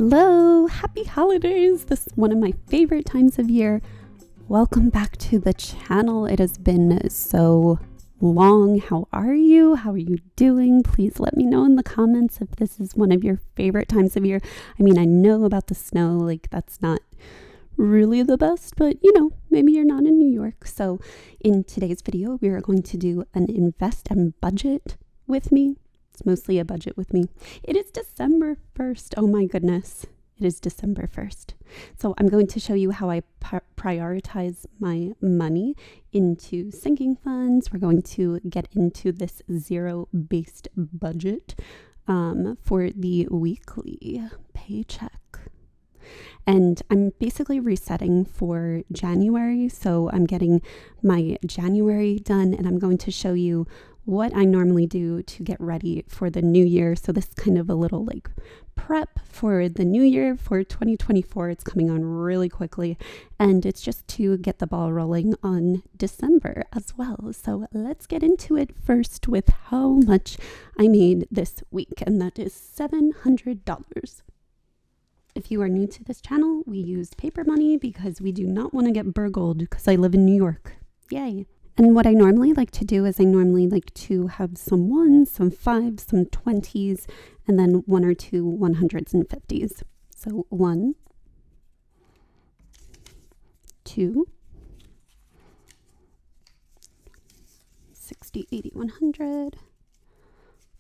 Hello, happy holidays. This is one of my favorite times of year. Welcome back to the channel. It has been so long. How are you? How are you doing? Please let me know in the comments if this is one of your favorite times of year. I mean, I know about the snow, like that's not really the best, but maybe you're not in New York. So in today's video, we are going to do an invest and budget with me. It's mostly a budget with me. It is December 1st. Oh my goodness. It is December 1st. So I'm going to show you how I prioritize my money into sinking funds. We're going to get into this zero-based budget for the weekly paycheck. And I'm basically resetting for January. So I'm getting my January done, and I'm going to show you what I normally do to get ready for the new year. So this is kind of a little like prep for the new year for 2024. It's coming on really quickly, and it's just to get the ball rolling on December as well. So let's get into it first with how much I made this week, and that is $700. If you are new to this channel, we use paper money because we do not want to get burgled because I live in New York. Yay. And what I normally like to do is I normally like to have some ones, some fives, some 20s, and then one or two 100s and 50s. So 1, 2, 60, 80, 100.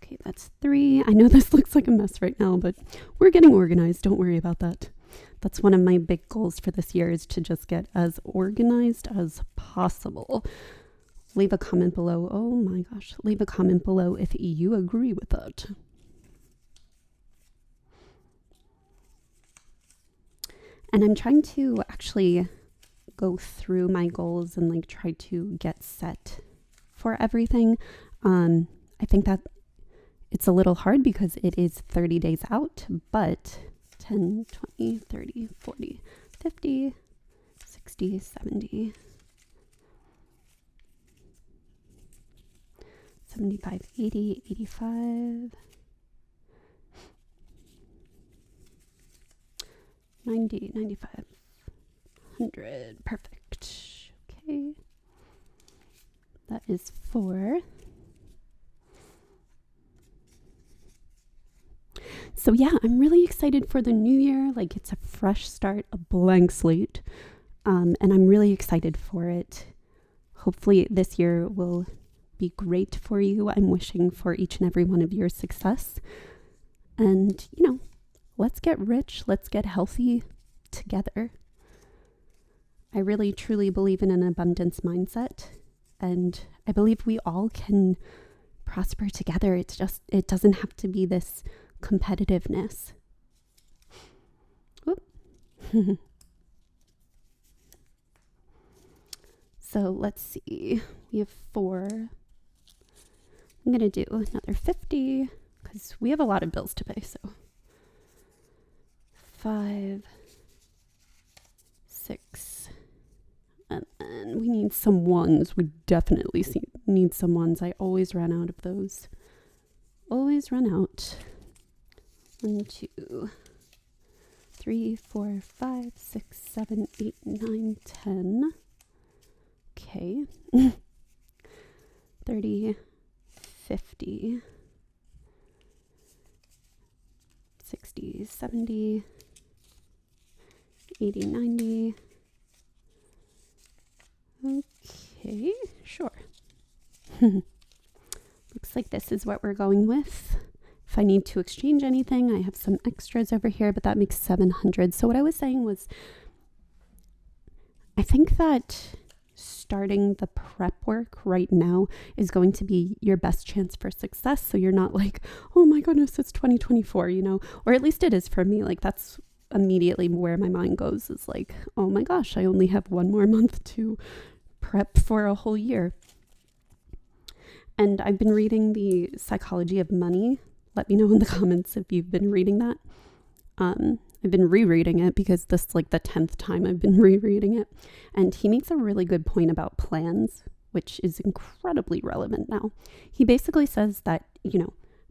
Okay, that's 3. I know this looks like a mess right now, but we're getting organized. Don't worry about that. That's one of my big goals for this year, is to just get as organized as possible. Leave a comment below. Oh my gosh. Leave a comment below if you agree with that. And I'm trying to actually go through my goals and like try to get set for everything. I think that it's a little hard because it is 30 days out, but 10, 20, 30, 40, 50, 60, 70, 75, 80, 85, 90, 95, 100. Perfect. Okay. That is 4. So yeah, I'm really excited for the new year. Like, it's a fresh start, a blank slate. And I'm really excited for it. Hopefully this year will be great for you. I'm wishing for each and every one of your success. And, let's get rich. Let's get healthy together. I really, truly believe in an abundance mindset. And I believe we all can prosper together. It doesn't have to be this competitiveness. So let's see. We have 4. I'm going to do another 50 because we have a lot of bills to pay. So 5, 6, and then we need some ones. We definitely need some ones. I always run out of those. Always run out. 1, 2, 3, 4, 5, 6, 7, 8, 9, 10. Okay. 30, 50, 60, 70, 80, 90. Okay, sure. Looks like this is what we're going with. If I need to exchange anything, I have some extras over here, but that makes 700. So what I was saying was, I think that starting the prep work right now is going to be your best chance for success. So you're not like, oh my goodness, it's 2024, or at least it is for me. Like, that's immediately where my mind goes, is like, oh my gosh, I only have 1 more month to prep for a whole year. And I've been reading The Psychology of Money. Let me know in the comments if you've been reading that. I've been rereading it because this is like the 10th time I've been rereading it. And he makes a really good point about plans, which is incredibly relevant now. He basically says that,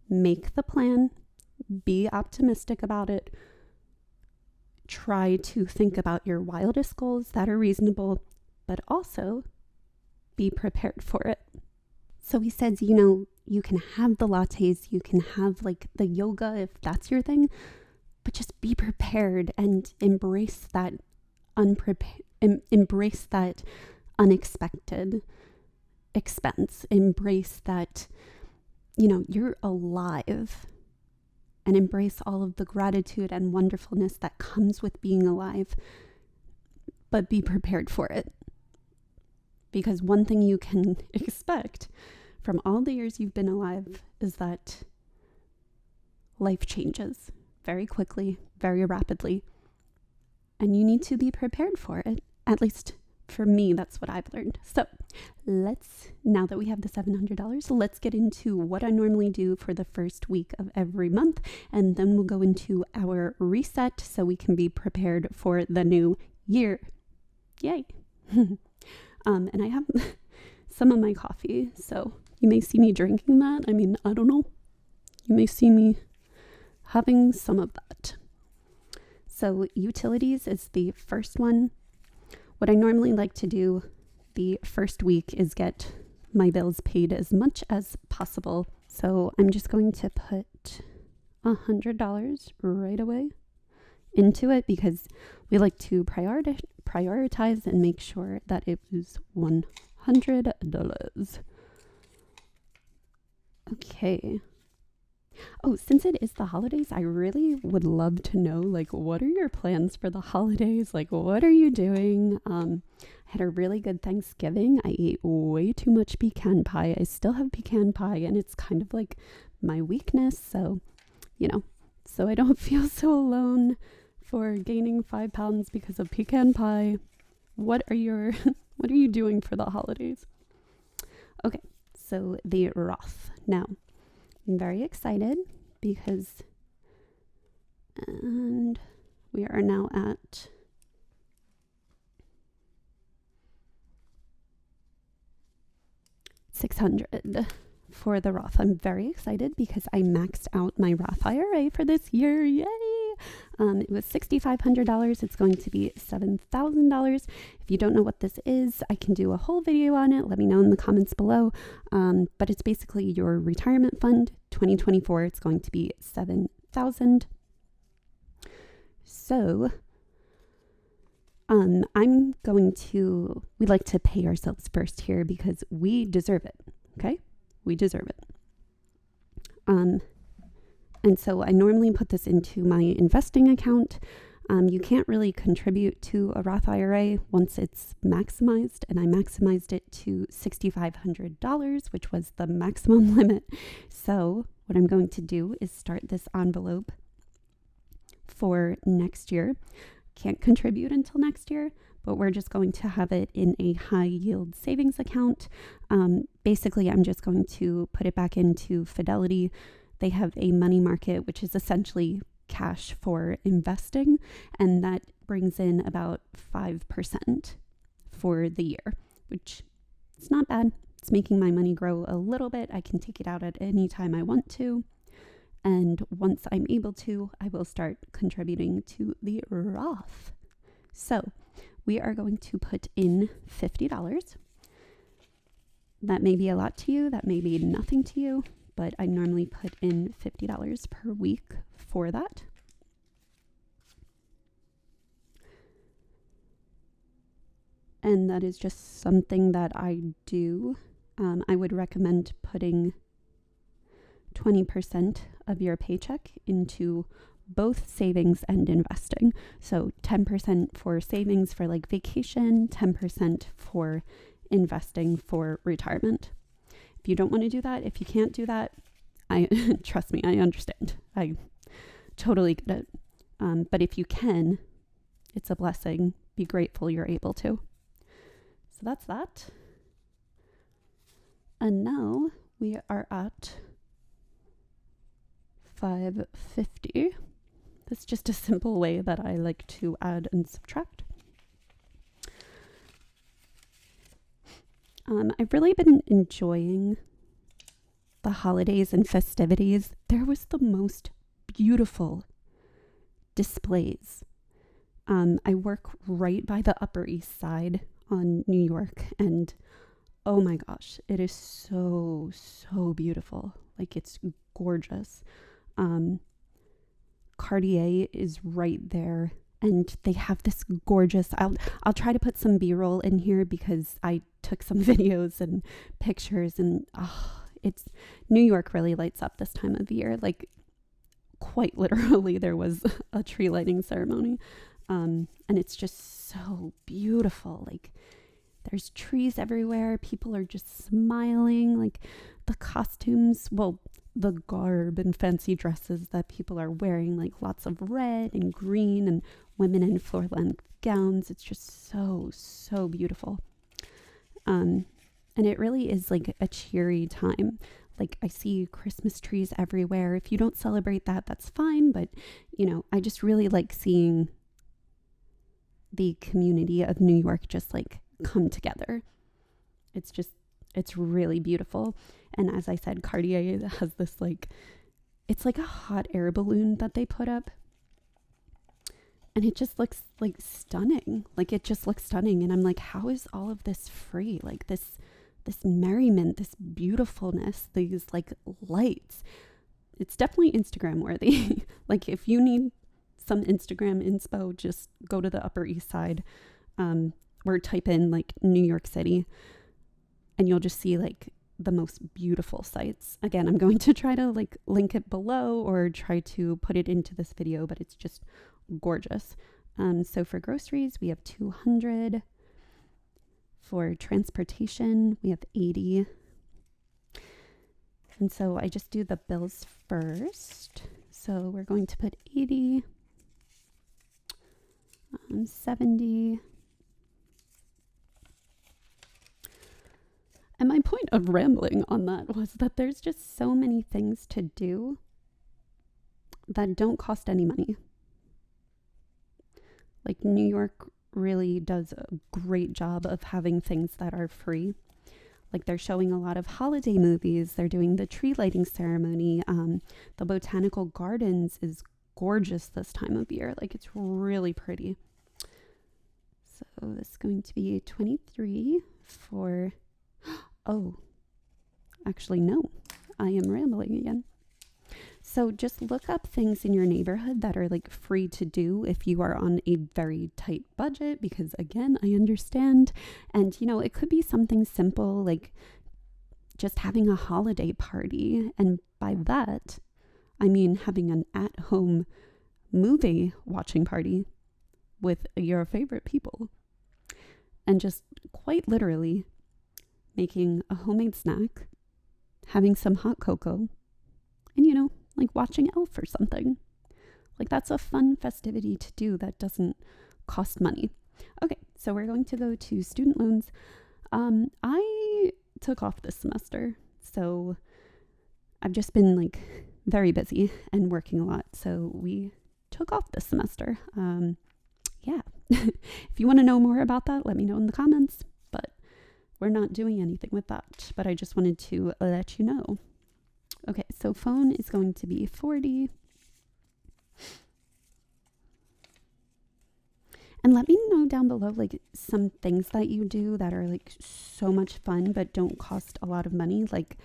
make the plan, be optimistic about it, try to think about your wildest goals that are reasonable, but also be prepared for it. So he says, you can have the lattes, you can have like the yoga if that's your thing, but just be prepared and embrace that embrace that unexpected expense. Embrace that, you're alive, and embrace all of the gratitude and wonderfulness that comes with being alive, but be prepared for it. Because one thing you can expect from all the years you've been alive is that life changes very quickly, very rapidly, and you need to be prepared for it. At least for me, that's what I've learned. So now that we have the $700, let's get into what I normally do for the first week of every month, and then we'll go into our reset so we can be prepared for the new year. Yay! And I have some of my coffee, so you may see me drinking that. I mean, I don't know. You may see me having some of that. So utilities is the first one. What I normally like to do the first week is get my bills paid as much as possible. So I'm just going to put $100 right away into it because we like to prioritize and make sure that it was $100. Okay. Oh, since it is the holidays, I really would love to know, what are your plans for the holidays? What are you doing? I had a really good Thanksgiving. I ate way too much pecan pie. I still have pecan pie, and it's kind of like my weakness. So, so I don't feel so alone for gaining 5 pounds because of pecan pie. What are you doing for the holidays? Okay, so the Roth. Now, I'm very excited because, and we are now at $600 for the Roth. I'm very excited because I maxed out my Roth IRA for this year. Yay! It was $6,500. It's going to be $7,000. If you don't know what this is, I can do a whole video on it. Let me know in the comments below. But it's basically your retirement fund. 2024, it's going to be $7,000. So, we like to pay ourselves first here because we deserve it. Okay? We deserve it. And so I normally put this into my investing account. You can't really contribute to a Roth IRA once it's maximized, and I maximized it to $6,500, which was the maximum limit. So what I'm going to do is start this envelope for next year. Can't contribute until next year, but we're just going to have it in a high yield savings account. Basically, I'm just going to put it back into Fidelity. They have a money market, which is essentially cash for investing, and that brings in about 5% for the year, which is not bad. It's making my money grow a little bit. I can take it out at any time I want to. And once I'm able to, I will start contributing to the Roth. So we are going to put in $50. That may be a lot to you. That may be nothing to you. But I normally put in $50 per week for that. And that is just something that I do. I would recommend putting 20% of your paycheck into both savings and investing. So 10% for savings for vacation, 10% for investing for retirement. If you don't want to do that, if you can't do that, trust me, I understand. I totally get it. But if you can, it's a blessing. Be grateful you're able to. So that's that. And now we are at $550. That's just a simple way that I like to add and subtract. I've really been enjoying the holidays and festivities. There was the most beautiful displays I work right by the Upper East Side on New York, and oh my gosh, it is so, so beautiful. Like, it's gorgeous. Cartier is right there, and they have this gorgeous, I'll try to put some B-roll in here because I took some videos and pictures, and it's New York really lights up this time of year. Like, quite literally, there was a tree lighting ceremony, and it's just so beautiful. Like, there's trees everywhere. People are just smiling. Like, the costumes, well, the garb and fancy dresses that people are wearing, like lots of red and green, and women in floor-length gowns. It's just so, so beautiful. And it really is like a cheery time. Like, I see Christmas trees everywhere. If you don't celebrate that, that's fine. But, I just really like seeing the community of New York just like come together. It's really beautiful. And as I said, Cartier has this it's like a hot air balloon that they put up. And it just looks like stunning. Like, it just looks stunning. And I'm like, how is all of this free? Like, this merriment, this beautifulness, these like lights. It's definitely Instagram worthy. Like, if you need some Instagram inspo, just go to the Upper East Side, or type in like New York City, and you'll just see like the most beautiful sights. Again, I'm going to try to like link it below or try to put it into this video, but it's just gorgeous. So for groceries, we have 200. For transportation, we have 80. And so I just do the bills first. So we're going to put 80, 70. And my point of rambling on that was that there's just so many things to do that don't cost any money. Like, New York really does a great job of having things that are free. Like, they're showing a lot of holiday movies. They're doing the tree lighting ceremony. The botanical gardens is gorgeous this time of year. Like, it's really pretty. So this is going to be 23 for... Oh, actually, no, I am rambling again. So just look up things in your neighborhood that are like free to do if you are on a very tight budget, because again, I understand. And, it could be something simple like just having a holiday party. And by that, I mean having an at-home movie watching party with your favorite people. And just quite literally making a homemade snack, having some hot cocoa, and, like watching Elf or something. Like, that's a fun festivity to do that doesn't cost money. Okay, so we're going to go to student loans. I took off this semester, so I've just been like very busy and working a lot. So we took off this semester. Yeah, if you want to know more about that, let me know in the comments. But we're not doing anything with that. But I just wanted to let you know. Okay, so phone is going to be 40. And let me know down below, like, some things that you do that are like so much fun but don't cost a lot of money. Like,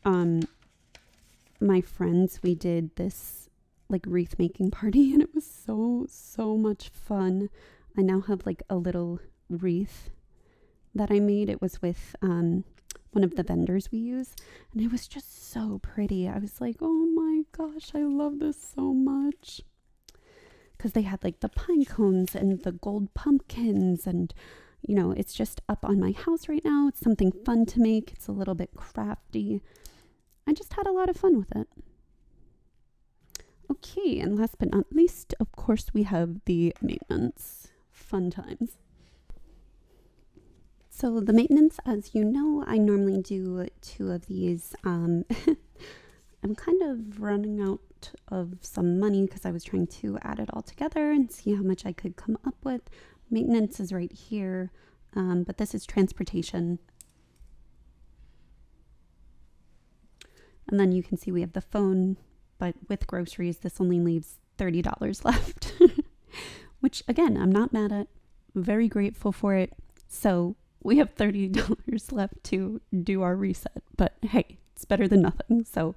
my friends, we did this like wreath making party, and it was so much fun. I now have like a little wreath that I made. It was with one of the vendors we use, and it was just so pretty. I was like, oh my gosh, I love this so much. Because they had like the pine cones and the gold pumpkins, and it's just up on my house right now. It's something fun to make. It's a little bit crafty. I just had a lot of fun with it. Okay, and last but not least, of course, we have the maintenance. Fun times. So the maintenance, as you know, I normally do 2 of these. I'm kind of running out of some money because I was trying to add it all together and see how much I could come up with. Maintenance is right here, but this is transportation. And then you can see we have the phone, but with groceries, this only leaves $30 left, which again, I'm not mad at. Very grateful for it. So we have $30 left to do our reset, but hey, it's better than nothing. So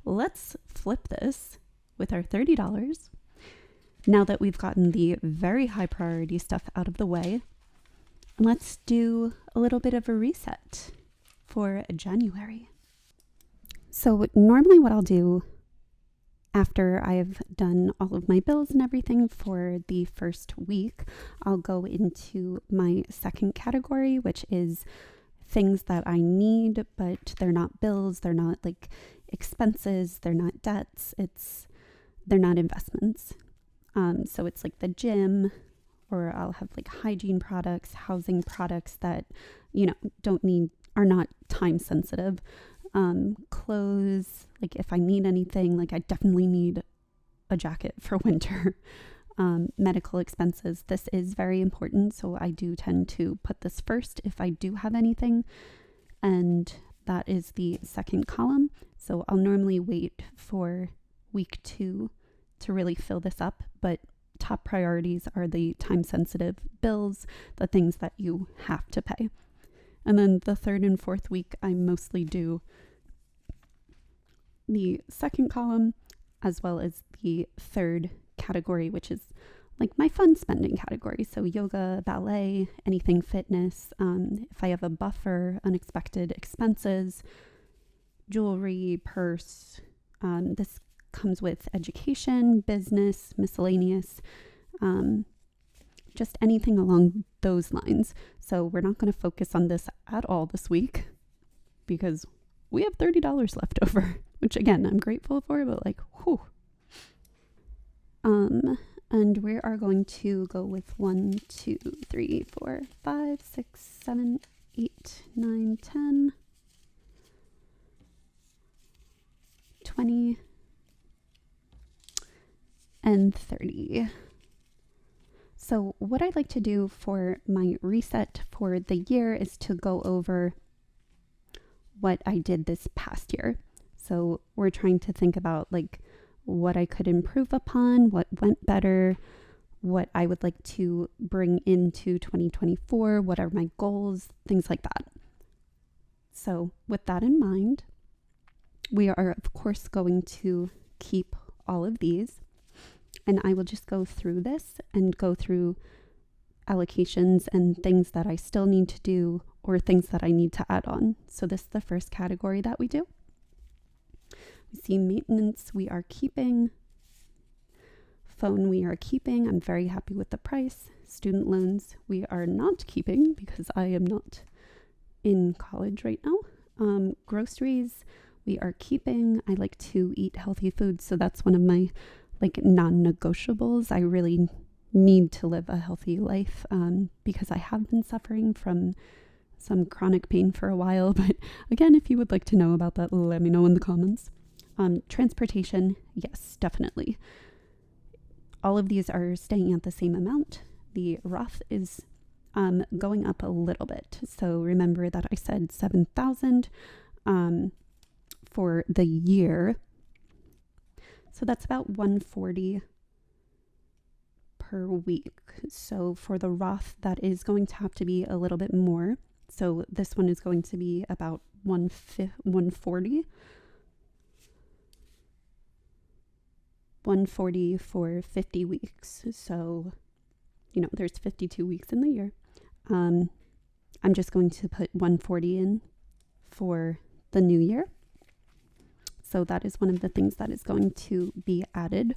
let's flip this with our $30. Now that we've gotten the very high priority stuff out of the way, let's do a little bit of a reset for January. So normally what I'll do after I've done all of my bills and everything for the first week, I'll go into my second category, which is things that I need, but they're not bills, they're not like expenses, they're not debts, they're not investments. So it's like the gym, or I'll have like hygiene products, housing products that, are not time sensitive. Clothes, like if I need anything, like I definitely need a jacket for winter. Medical expenses, this is very important, so I do tend to put this first if I do have anything, and that is the second column. So I'll normally wait for week 2 to really fill this up, but top priorities are the time sensitive bills, the things that you have to pay. And then the third and fourth week, I mostly do the second column as well as the third category, which is like my fun spending category. So yoga, ballet, anything fitness. If I have a buffer, unexpected expenses, jewelry, purse. This comes with education, business, miscellaneous, just anything along those lines. So we're not going to focus on this at all this week because we have $30 left over, which again, I'm grateful for, but like, whew. And we are going to go with 1, 2, 3, 4, 5, 6, 7, 8, 9, 10, 20, and 30. So what I'd like to do for my reset for the year is to go over what I did this past year. So we're trying to think about like what I could improve upon, what went better, what I would like to bring into 2024, what are my goals, things like that. So with that in mind, we are of course going to keep all of these, and I will just go through this and go through allocations and things that I still need to do or things that I need to add on. So this is the first category that we do. We see maintenance we are keeping. Phone we are keeping. I'm very happy with the price. Student loans we are not keeping because I am not in college right now. Groceries we are keeping. I like to eat healthy foods, so that's one of my like non-negotiables. I really need to live a healthy life because I have been suffering from some chronic pain for a while. But again, if you would like to know about that, let me know in the comments. Transportation, yes, definitely. All of these are staying at the same amount. The Roth is going up a little bit. So remember that I said 7,000 for the year. So that's about 140 per week. So for the Roth, that is going to have to be a little bit more. So this one is going to be about 140. 140 for 50 weeks. So, there's 52 weeks in the year. I'm just going to put 140 in for the new year. So that is one of the things that is going to be added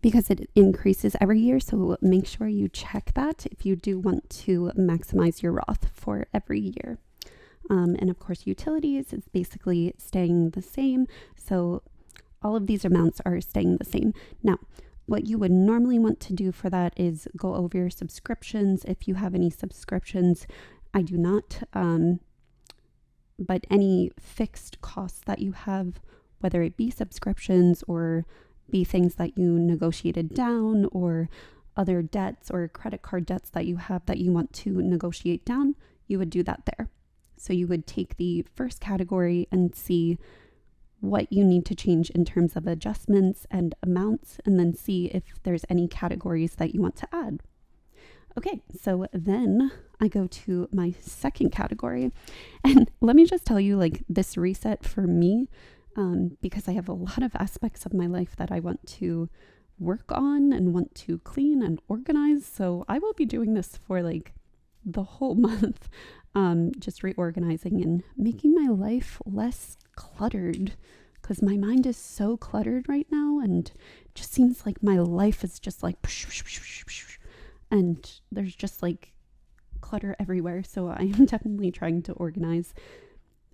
because it increases every year. So make sure you check that if you do want to maximize your Roth for every year. And of course, utilities is basically staying the same. So all of these amounts are staying the same. Now, what you would normally want to do for that is go over your subscriptions. If you have any subscriptions, I do not. But any fixed costs that you have, whether it be subscriptions or be things that you negotiated down or other debts or credit card debts that you have that you want to negotiate down, you would do that there. So you would take the first category and see what you need to change in terms of adjustments and amounts, and then see if there's any categories that you want to add. Okay, so then I go to my second category. And let me just tell you, like, this reset for me, because I have a lot of aspects of my life that I want to work on and want to clean and organize. So I will be doing this for like the whole month, just reorganizing and making my life less cluttered, because my mind is so cluttered right now, and it just seems like my life is just like and there's just like clutter everywhere. So I am definitely trying to organize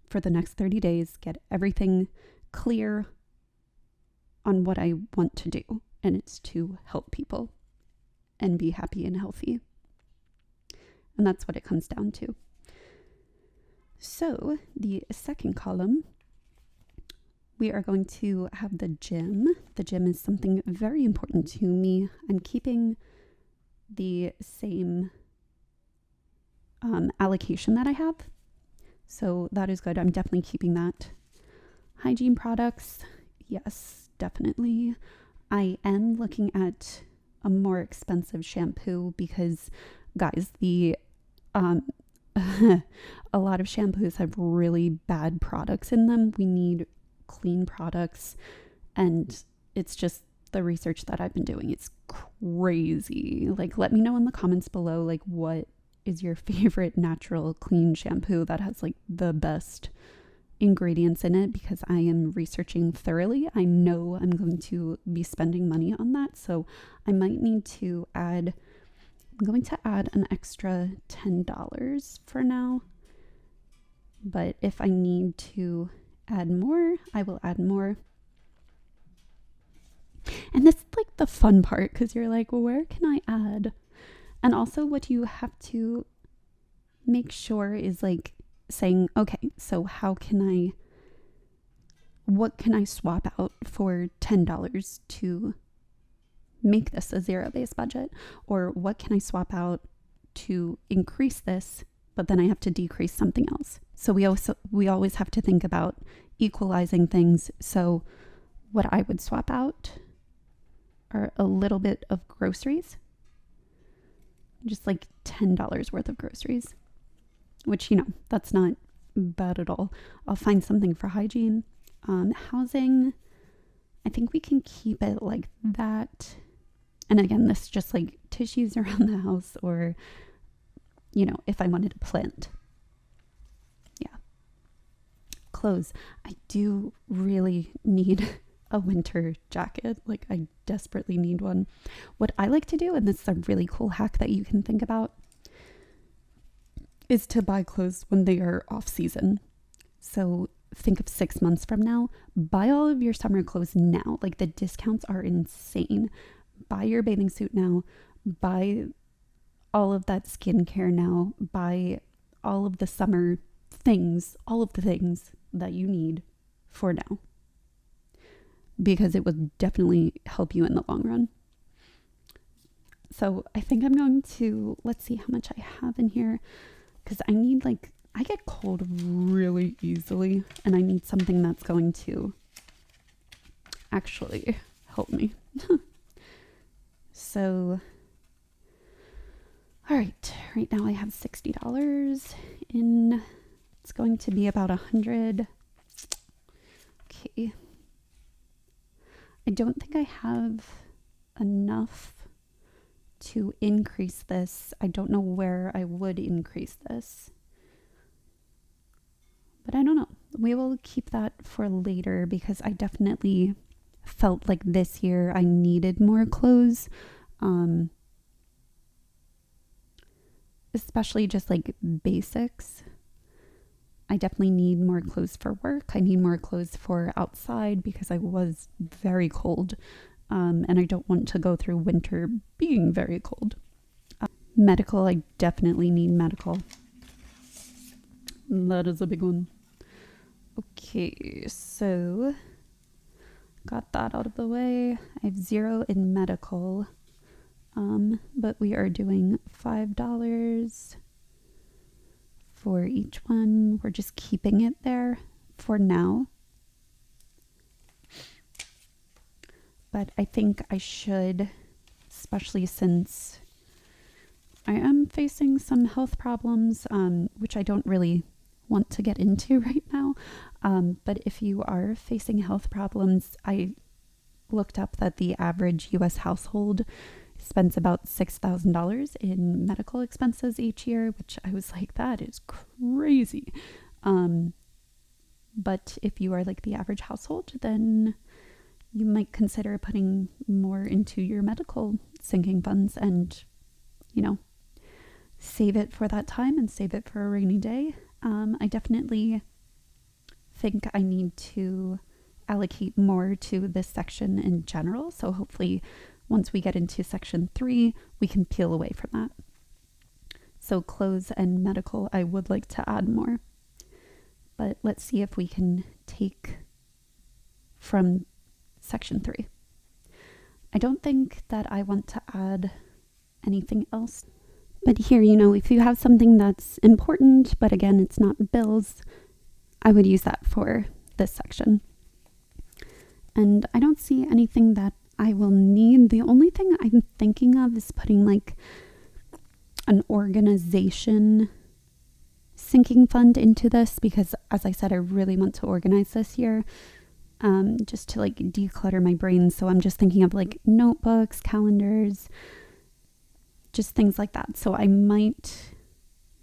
for the next 30 days, get everything clear on what I want to do, and it's to help people and be happy and healthy. And that's what it comes down to. So the second column, we are going to have the gym. The gym is something very important to me. I'm keeping the same allocation that I have, so that is good. I'm definitely keeping that. Hygiene products, yes, definitely. I am looking at a more expensive shampoo because, guys, the a lot of shampoos have really bad products in them. We need clean products, and it's just the research that I've been doing. It's crazy. Like, let me know in the comments below, like, what is your favorite natural clean shampoo that has like the best ingredients in it, because I am researching thoroughly. I know I'm going to be spending money on that, so I might need to add, I'm going to add an extra $10 for now, but if I need to add more, I will add more. And this is like the fun part, because you're like, well, where can I add? And also what you have to make sure is like saying, okay, so what can I swap out for $10 to make this a zero-based budget? Or what can I swap out to increase this, but then I have to decrease something else? So we always have to think about equalizing things. So what I would swap out are a little bit of groceries, just like $10 worth of groceries, which, you know, that's not bad at all. I'll find something for hygiene. Housing, I think we can keep it like that. And again, this is just like tissues around the house, or, you know, if I wanted to plant. Yeah. Clothes. I do really need a winter jacket. Like, I desperately need one. What I like to do, and this is a really cool hack that you can think about, is to buy clothes when they are off season. So think of 6 months from now, buy all of your summer clothes now. Like, the discounts are insane. Buy your bathing suit now, buy all of that skincare now, buy all of the summer things, all of the things that you need for now, because it would definitely help you in the long run. So I think I'm going to, let's see how much I have in here, because I need, like, I get cold really easily, and I need something that's going to actually help me. So, all right now I have $60 in, it's going to be about 100. Okay. I don't think I have enough to increase this. I don't know where I would increase this, but I don't know. We will keep that for later, because I definitely felt like this year I needed more clothes, especially just like basics. I definitely need more clothes for work. I need more clothes for outside, because I was very cold, and I don't want to go through winter being very cold. Medical, I definitely need medical. That is a big one. Okay, so got that out of the way. I have 0 in medical, but we are doing $5 for each one. We're just keeping it there for now. but I think I should, especially since I am facing some health problems, which I don't really want to get into right now. But if you are facing health problems, I looked up that the average US household spends about $6,000 in medical expenses each year, which I was like, that is crazy. But if you are like the average household, then you might consider putting more into your medical sinking funds and, save it for that time and save it for a rainy day. I definitely think I need to allocate more to this section in general. So hopefully once we get into section 3, we can peel away from that. So clothes and medical, I would like to add more. But let's see if we can take from section 3. I don't think that I want to add anything else. But here, if you have something that's important, but again, it's not bills, I would use that for this section. And I don't see anything that I will need. The only thing I'm thinking of is putting like an organization sinking fund into this, because as I said, I really want to organize this year, just to like declutter my brain. So I'm just thinking of like notebooks, calendars, just things like that. So I might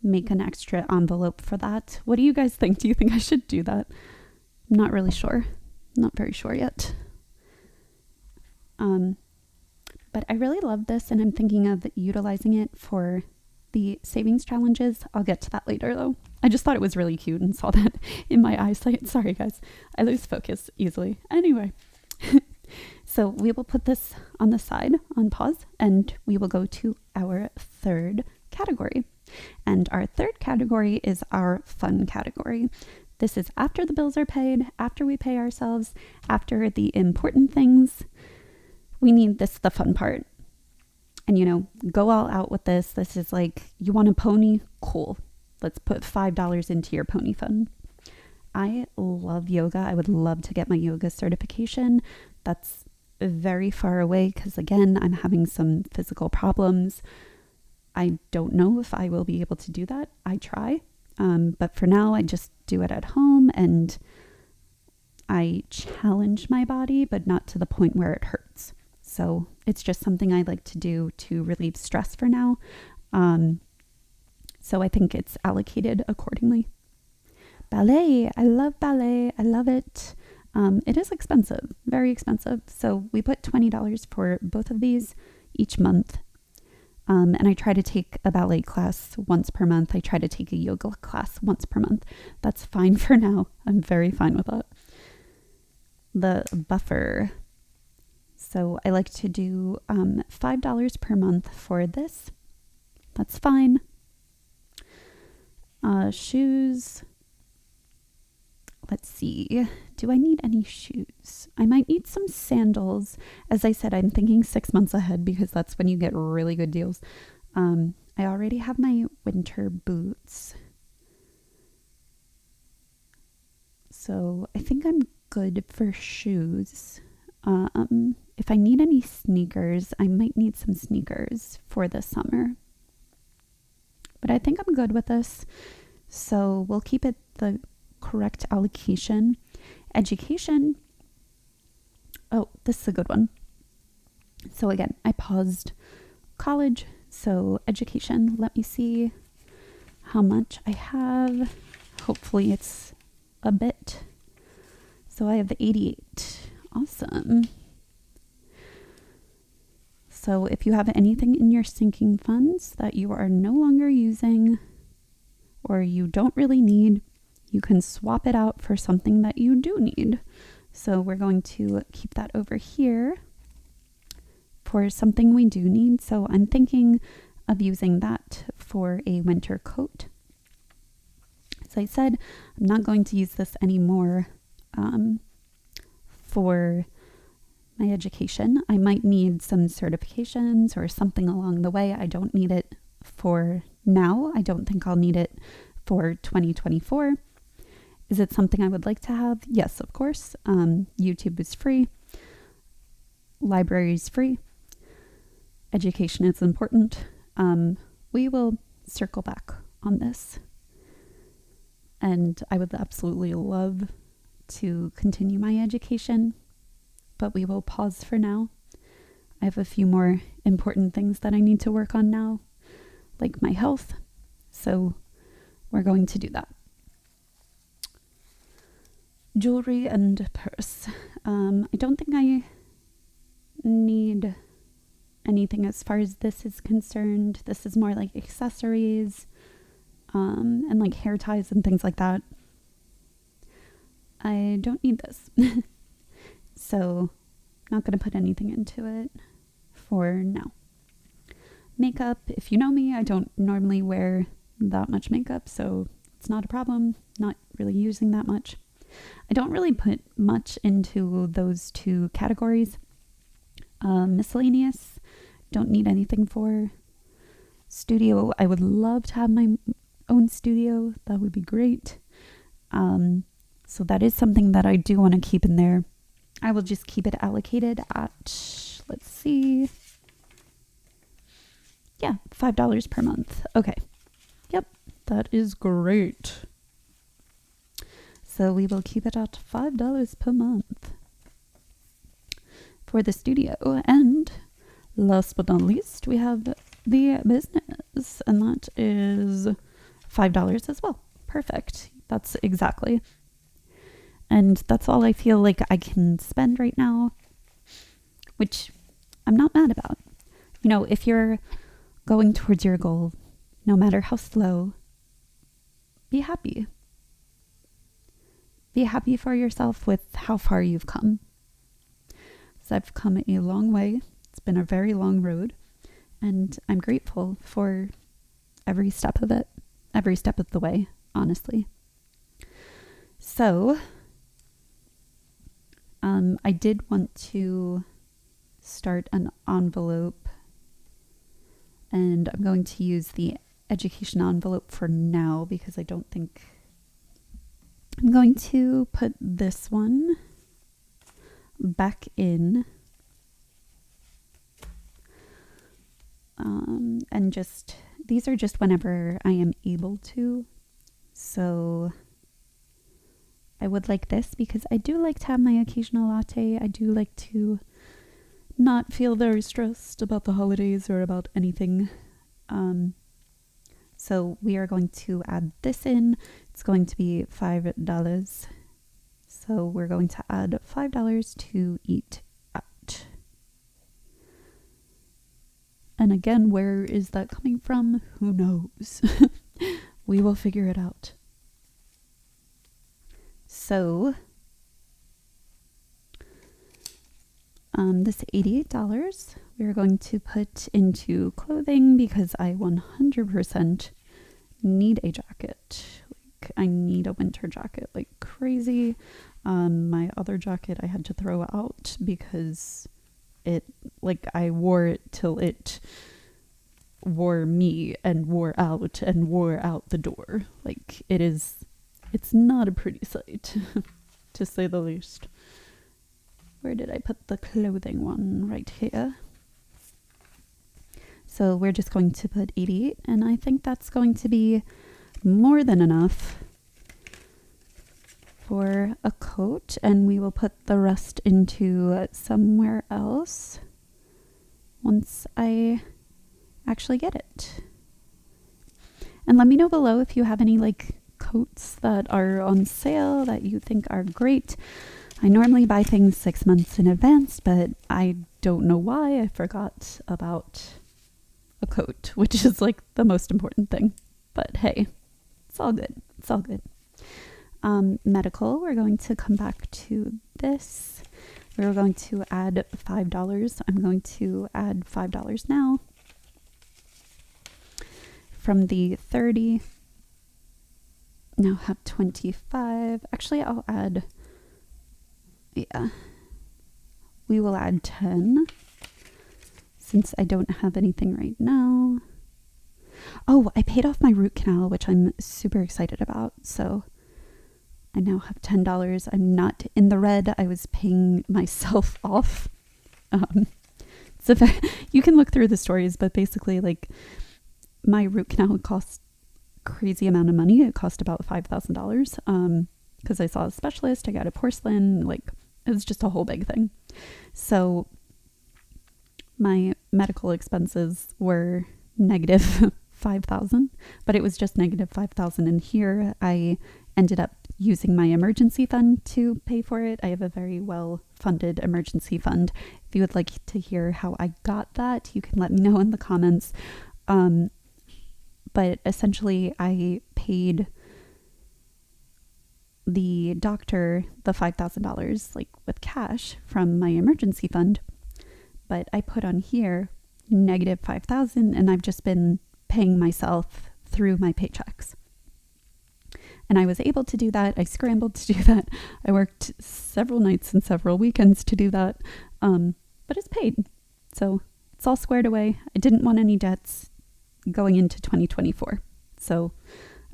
make an extra envelope for that. What do you guys think? Do you think I should do that? I'm not really sure. Not very sure yet. But I really love this, and I'm thinking of utilizing it for the savings challenges. I'll get to that later though. I just thought it was really cute and saw that in my eyesight. Sorry guys, I lose focus easily. Anyway, so we will put this on the side on pause, and we will go to our third category. And our third category is our fun category. This is after the bills are paid, after we pay ourselves, after the important things. We need this, the fun part. And go all out with this. This is like, you want a pony? Cool. Let's put $5 into your pony fund. I love yoga. I would love to get my yoga certification. That's very far away because, again, I'm having some physical problems. I don't know if I will be able to do that. I try. But for now, I just do it at home, and I challenge my body, but not to the point where it hurts. So it's just something I like to do to relieve stress for now. So I think it's allocated accordingly. Ballet. I love ballet. I love it. It is expensive, very expensive. So we put $20 for both of these each month. And I try to take a ballet class once per month. I try to take a yoga class once per month. That's fine for now. I'm very fine with that. The buffer. So I like to do $5 per month for this. That's fine. Shoes. Let's see. Do I need any shoes? I might need some sandals. As I said, I'm thinking 6 months ahead because that's when you get really good deals. I already have my winter boots. So I think I'm good for shoes. If I need any sneakers, I might need some sneakers for this summer. But I think I'm good with this. So we'll keep it the correct allocation. Education. Oh, this is a good one. So again, I paused college. So education, let me see how much I have. Hopefully it's a bit. So I have 88. Awesome. So if you have anything in your sinking funds that you are no longer using or you don't really need, you can swap it out for something that you do need. So we're going to keep that over here for something we do need. So I'm thinking of using that for a winter coat. As I said, I'm not going to use this anymore for my education. I might need some certifications or something along the way. I don't need it for now. I don't think I'll need it for 2024. Is it something I would like to have? Yes, of course. YouTube is free. Library is free. Education is important. We will circle back on this. And I would absolutely love to continue my education, but we will pause for now. I have a few more important things that I need to work on now, like my health. So we're going to do that. Jewelry and purse. I don't think I need anything as far as this is concerned. This is more like accessories, and like hair ties and things like that. I don't need this. So not going to put anything into it for now. Makeup, if you know me, I don't normally wear that much makeup, so it's not a problem. Not really using that much. I don't really put much into those two categories. Miscellaneous, don't need anything for. Studio, I would love to have my own studio. That would be great. So that is something that I do want to keep in there. I will just keep it allocated at, let's see. Yeah, $5 per month. Okay. Yep, that is great. So we will keep it at $5 per month for the studio. And last but not least, we have the business, and that is $5 as well. Perfect. That's exactly. And that's all I feel like I can spend right now, which I'm not mad about. You know, if you're going towards your goal, no matter how slow, be happy. Be happy for yourself with how far you've come. So I've come a long way. It's been a very long road, and I'm grateful for every step of it, every step of the way, honestly. So, I did want to start an envelope, and I'm going to use the education envelope for now because I don't think I'm going to put this one back in. And just, these are just whenever I am able to. So I would like this because I do like to have my occasional latte. I do like to not feel very stressed about the holidays or about anything. So we are going to add this in. It's going to be $5. So we're going to add $5 to eat out. And again, where is that coming from? Who knows? We will figure it out. So, this $88 we're going to put into clothing because I 100% need a jacket. Like, I need a winter jacket like crazy. My other jacket I had to throw out because I wore it till it wore me and wore out the door. Like, it's not a pretty sight, to say the least. Where did I put the clothing one? Right here. So we're just going to put 88, and I think that's going to be more than enough for a coat, and we will put the rest into somewhere else once I actually get it. And let me know below if you have any coats that are on sale that you think are great. I normally buy things 6 months in advance, but I don't know why I forgot about a coat, which is the most important thing. But hey, it's all good. It's all good. Medical, we're going to come back to this. We're going to add $5. I'm going to add $5 now. From the 30, now have 25. Actually, I'll add, we will add 10 since I don't have anything right now. Oh, I paid off my root canal, which I'm super excited about. So I now have $10. I'm not in the red. I was paying myself off So you can look through the stories, but basically, like, my root canal cost crazy amount of money. It cost about $5,000 because I saw a specialist. I got a porcelain. Like, it was just a whole big thing. So my medical expenses were negative 5,000, but it was just negative 5,000. And here I ended up using my emergency fund to pay for it. I have a very well funded emergency fund. If you would like to hear how I got that, you can let me know in the comments. But essentially I paid the doctor the $5,000 like with cash from my emergency fund, but I put on here negative 5,000, and I've just been paying myself through my paychecks. And I was able to do that. I scrambled to do that. I worked several nights and several weekends to do that. But it's paid. So it's all squared away. I didn't want any debts going into 2024. So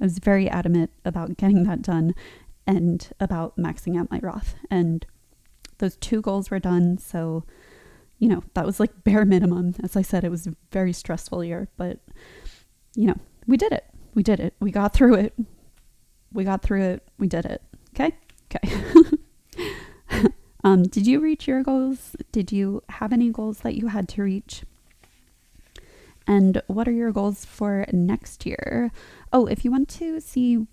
I was very adamant about getting that done and about maxing out my Roth. And those 2 goals were done. So, you know, that was like bare minimum. As I said, it was a very stressful year, but, you know, we did it. We did it. We got through it. We got through it. We did it. Okay? Okay. Did you reach your goals? Did you have any goals that you had to reach? And what are your goals for next year? Oh, if you want to see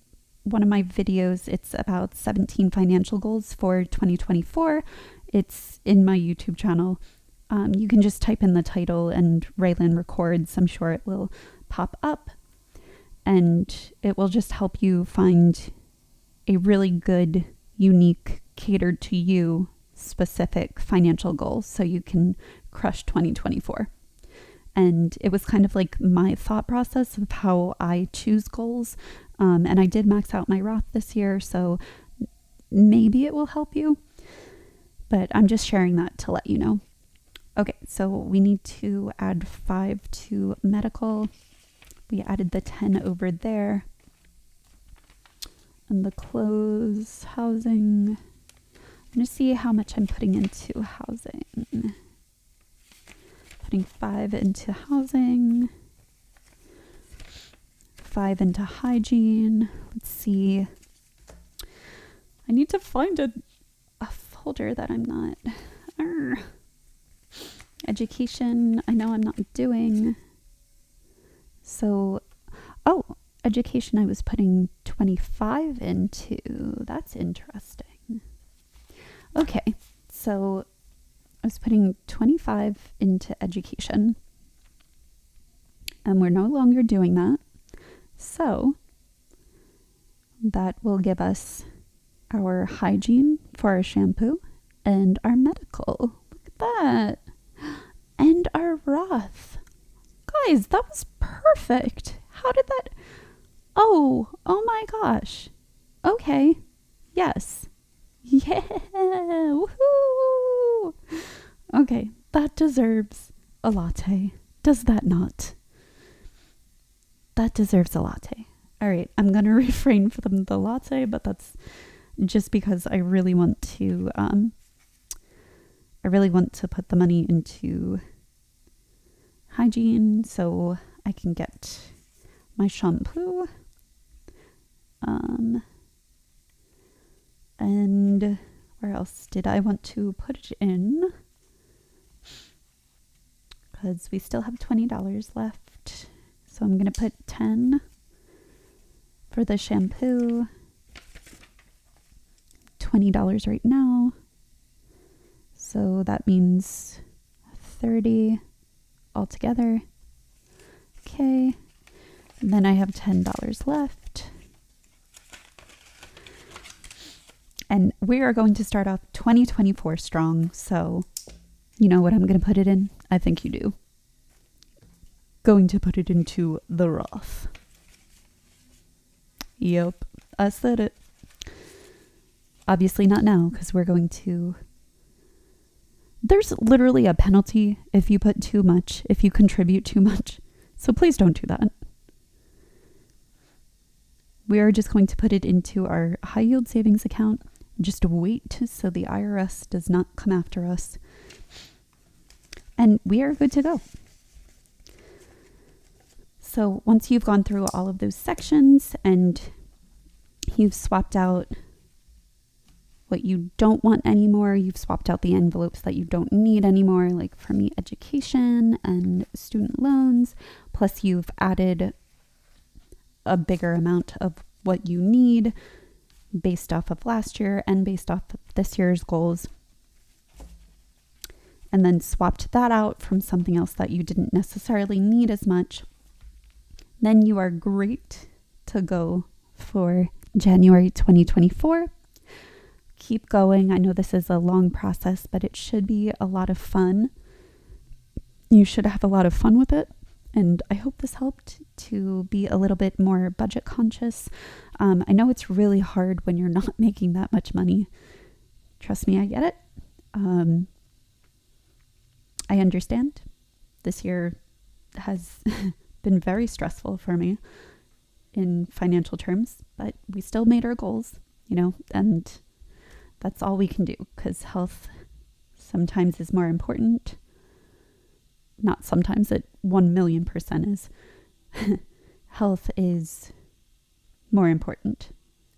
one of my videos, it's about 17 financial goals for 2024. It's in my YouTube channel. You can just type in the title and Raylan Records. I'm sure it will pop up. And it will just help you find a really good, unique, catered to you specific financial goal so you can crush 2024. And it was kind of like my thought process of how I choose goals. And I did max out my Roth this year, so maybe it will help you. But I'm just sharing that to let you know. Okay, so we need to add 5 to medical. We added the 10 over there. And the clothes, housing. I'm going to see how much I'm putting into housing. Putting 5 into housing. 5 into hygiene. Let's see. I need to find a folder that I'm not. Education, I know I'm not doing. So, education I was putting 25 into. That's interesting. Okay, so I was putting 25 into education. And we're no longer doing that. So, that will give us our hygiene for our shampoo and our medical. Look at that. And our Roth. Guys, that was perfect. How did that? Oh my gosh. Okay. Yes. Yeah. Woohoo. Okay. That deserves a latte. Does that not? That deserves a latte. All right. I'm going to refrain from the latte, but that's just because I really want to, put the money into hygiene so I can get my shampoo. And where else did I want to put it in? Because we still have $20 left. So I'm going to put 10 for the shampoo. $20 right now. So that means 30 altogether. Okay. And then I have $10 left. And we are going to start off 2024 strong. So you know what I'm going to put it in? I think you do. Going to put it into the Roth. Yep, I said it. Obviously not now, because we're going to... There's literally a penalty if you put too much, if you contribute too much. So please don't do that. We are just going to put it into our high yield savings account. Just wait so the IRS does not come after us. and we are good to go. So once you've gone through all of those sections and you've swapped out what you don't want anymore, you've swapped out the envelopes that you don't need anymore, like for me, education and student loans, plus you've added a bigger amount of what you need based off of last year and based off of this year's goals, and then swapped that out from something else that you didn't necessarily need as much, then you are great to go for January 2024. Keep going. I know this is a long process, but it should be a lot of fun. You should have a lot of fun with it. And I hope this helped to be a little bit more budget conscious. I know it's really hard when you're not making that much money. Trust me, I get it. I understand. This year has been very stressful for me in financial terms, but we still made our goals, and that's all we can do, because health sometimes is more important. Not sometimes, it 1,000,000% is. Health is more important,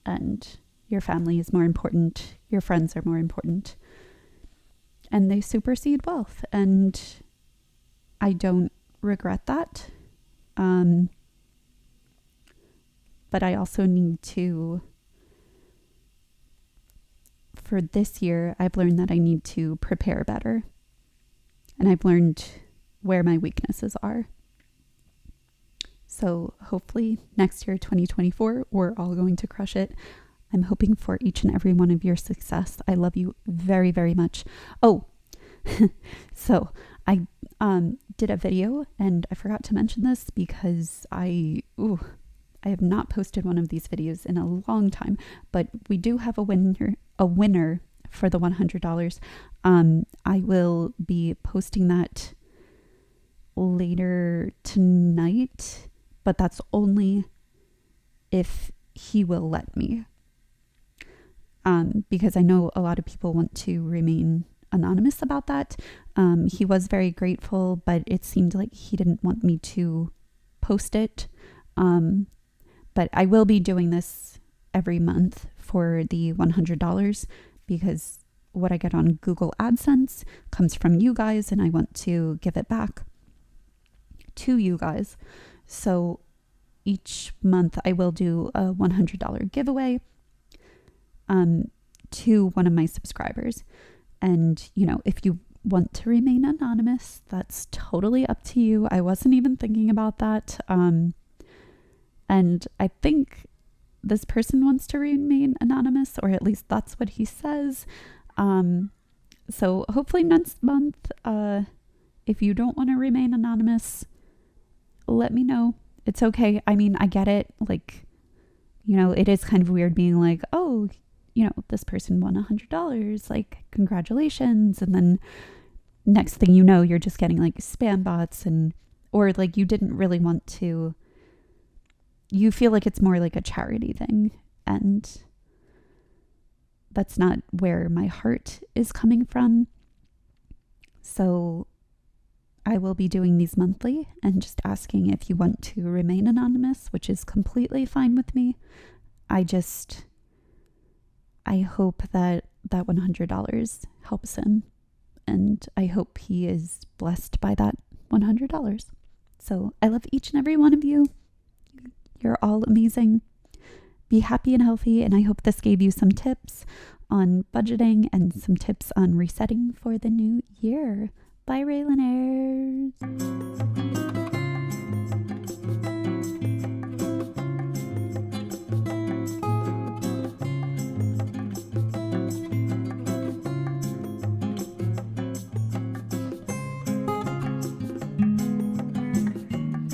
and your family is more important. Your friends are more important, and they supersede wealth. And I don't regret that. But I also need to, for this year, I've learned that I need to prepare better. And I've learned where my weaknesses are. So hopefully next year, 2024, we're all going to crush it. I'm hoping for each and every one of your success. I love you very, very much. Oh, so I did a video, and I forgot to mention this because I have not posted one of these videos in a long time, but we do have a winner for the $100. I will be posting that later tonight, but that's only if he will let me. Because I know a lot of people want to remain anonymous about that. He was very grateful, but it seemed like he didn't want me to post it. But I will be doing this every month for the $100, because what I get on Google AdSense comes from you guys, and I want to give it back to you guys. So each month I will do a $100 giveaway to one of my subscribers. And, if you want to remain anonymous, that's totally up to you. I wasn't even thinking about that. And I think this person wants to remain anonymous, or at least that's what he says. So hopefully next month, if you don't want to remain anonymous, let me know. It's okay. I mean, I get it. Like, it is kind of weird being like, oh, this person won $100, like, congratulations. And then next thing you know, you're just getting like spam bots, or like you didn't really want to. You feel like it's more like a charity thing, and that's not where my heart is coming from. So I will be doing these monthly and just asking if you want to remain anonymous, which is completely fine with me. I hope that $100 helps him, and I hope he is blessed by that $100. So I love each and every one of you. You're all amazing. Be happy and healthy, and I hope this gave you some tips on budgeting and some tips on resetting for the new year. Bye, Raylaners.